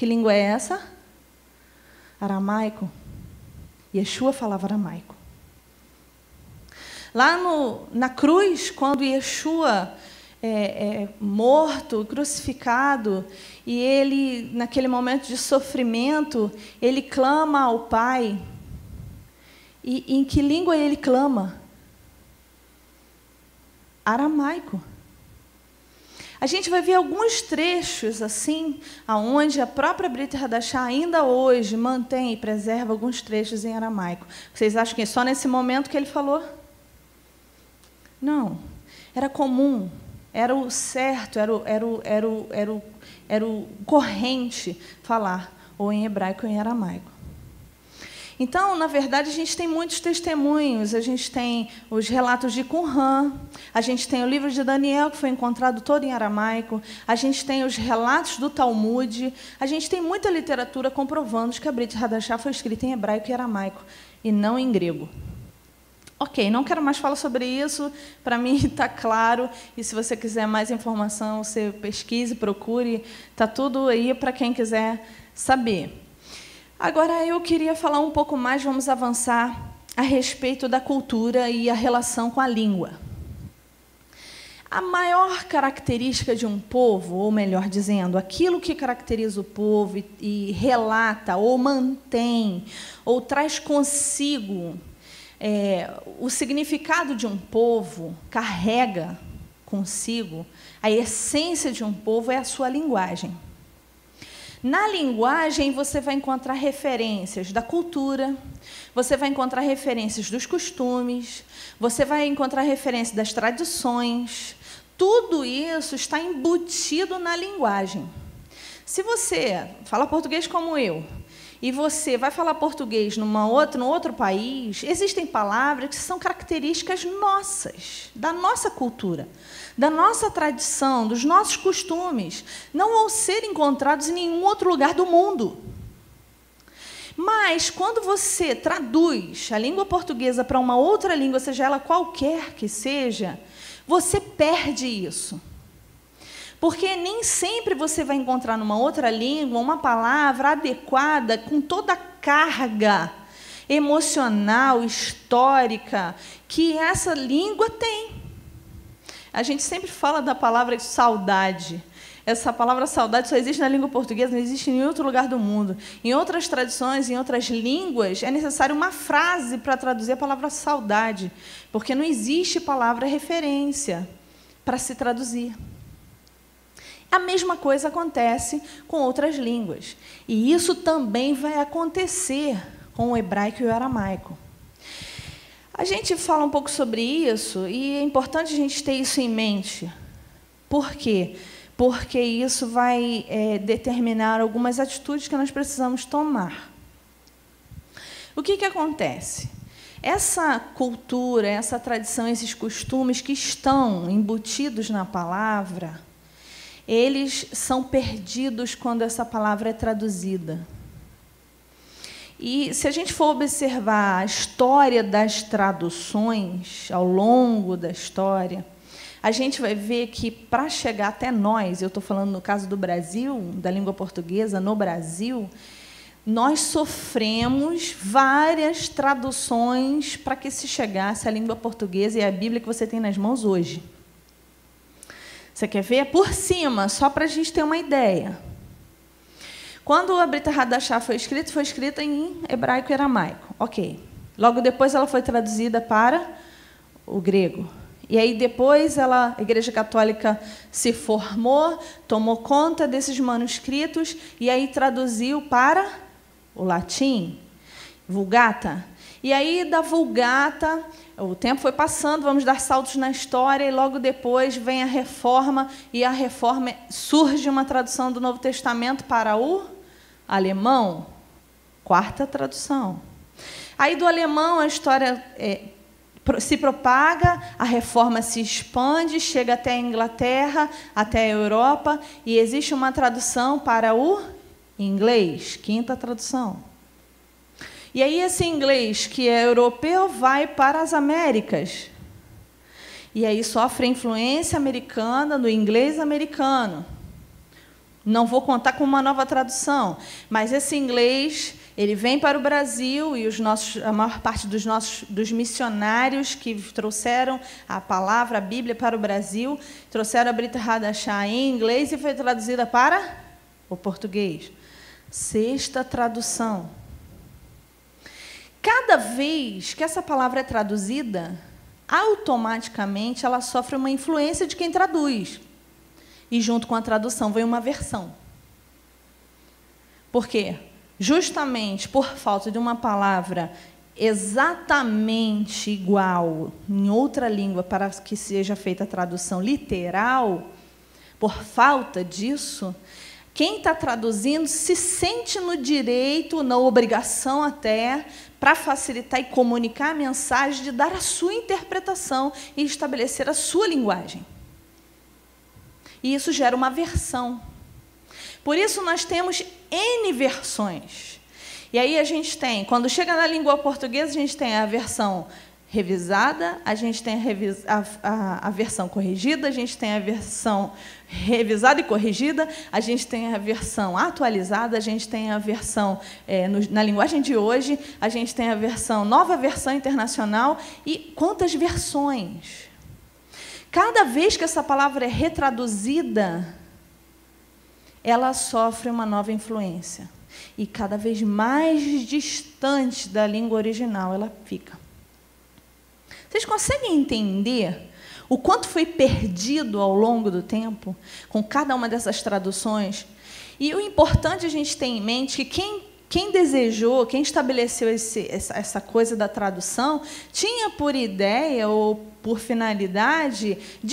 Que língua é essa? Aramaico. Yeshua falava aramaico. Lá na cruz, quando Yeshua é morto, crucificado, e ele, naquele momento de sofrimento, ele clama ao Pai. E em que língua ele clama? Aramaico. A gente vai ver alguns trechos assim, aonde a própria Brit Hadashah ainda hoje mantém e preserva alguns trechos em aramaico. Vocês acham que é só nesse momento que ele falou? Não. Era comum, era o certo, era o corrente falar, ou em hebraico ou em aramaico. Então, na verdade, a gente tem muitos testemunhos. A gente tem os relatos de Qumran, a gente tem o livro de Daniel, que foi encontrado todo em aramaico, a gente tem os relatos do Talmud, a gente tem muita literatura comprovando que a Brit Hadashah foi escrita em hebraico e aramaico, e não em grego. Ok, não quero mais falar sobre isso, para mim está claro, e se você quiser mais informação, você pesquise, procure, está tudo aí para quem quiser saber. Agora, eu queria falar um pouco mais, vamos avançar, a respeito da cultura e a relação com a língua. A maior característica de um povo, ou melhor dizendo, aquilo que caracteriza o povo e relata, ou mantém, ou traz consigo o significado de um povo, carrega consigo, a essência de um povo é a sua linguagem. Na linguagem, você vai encontrar referências da cultura, você vai encontrar referências dos costumes, você vai encontrar referências das tradições. Tudo isso está embutido na linguagem. Se você fala português como eu, e você vai falar português num outro país, existem palavras que são características nossas, da nossa cultura, da nossa tradição, dos nossos costumes, não vão ser encontrados em nenhum outro lugar do mundo. Mas, quando você traduz a língua portuguesa para uma outra língua, seja ela qualquer que seja, você perde isso. Porque nem sempre você vai encontrar numa outra língua uma palavra adequada com toda a carga emocional, histórica, que essa língua tem. A gente sempre fala da palavra saudade. Essa palavra saudade só existe na língua portuguesa, não existe em outro lugar do mundo. Em outras tradições, em outras línguas, é necessário uma frase para traduzir a palavra saudade, porque não existe palavra referência para se traduzir. A mesma coisa acontece com outras línguas. E isso também vai acontecer com o hebraico e o aramaico. A gente fala um pouco sobre isso, e é importante a gente ter isso em mente. Por quê? Porque isso vai determinar algumas atitudes que nós precisamos tomar. O que acontece? Essa cultura, essa tradição, esses costumes que estão embutidos na palavra, eles são perdidos quando essa palavra é traduzida. E, se a gente for observar a história das traduções, ao longo da história, a gente vai ver que, para chegar até nós, eu estou falando no caso do Brasil, da língua portuguesa, no Brasil, nós sofremos várias traduções para que se chegasse à língua portuguesa e à Bíblia que você tem nas mãos hoje. Você quer ver? Por cima, só para a gente ter uma ideia. Quando a Brit Hadashah foi escrita em hebraico e aramaico. Ok. Logo depois ela foi traduzida para o grego. E aí depois a Igreja Católica se formou, tomou conta desses manuscritos e aí traduziu para o latim, Vulgata. E aí, da Vulgata, o tempo foi passando, vamos dar saltos na história, e logo depois vem a Reforma, e a Reforma surge uma tradução do Novo Testamento para o alemão, quarta tradução. Aí, do alemão, a história se propaga, a Reforma se expande, chega até a Inglaterra, até a Europa, e existe uma tradução para o inglês, quinta tradução. E aí esse inglês, que é europeu, vai para as Américas. E aí sofre a influência americana do inglês americano. Não vou contar com uma nova tradução, mas esse inglês, ele vem para o Brasil e a maior parte dos missionários que trouxeram a palavra, a Bíblia para o Brasil, trouxeram a Brit Hadashah em inglês e foi traduzida para o português. 6ª tradução. Cada vez que essa palavra é traduzida, automaticamente ela sofre uma influência de quem traduz. E junto com a tradução vem uma versão. Por quê? Justamente por falta de uma palavra exatamente igual em outra língua para que seja feita a tradução literal, por falta disso, quem está traduzindo se sente no direito, na obrigação até, para facilitar e comunicar a mensagem, de dar a sua interpretação e estabelecer a sua linguagem. E isso gera uma versão. Por isso, nós temos N versões. E aí a gente tem, quando chega na língua portuguesa, a gente tem a versão revisada, a gente tem a versão corrigida, a gente tem a versão revisada e corrigida, a gente tem a versão atualizada, a gente tem a versão, na linguagem de hoje, a gente tem a versão, nova versão internacional, e quantas versões? Cada vez que essa palavra é retraduzida, ela sofre uma nova influência. E cada vez mais distante da língua original ela fica. Vocês conseguem entender o quanto foi perdido ao longo do tempo com cada uma dessas traduções? E o importante a gente ter em mente que quem desejou, quem estabeleceu essa coisa da tradução, tinha por ideia ou por finalidade de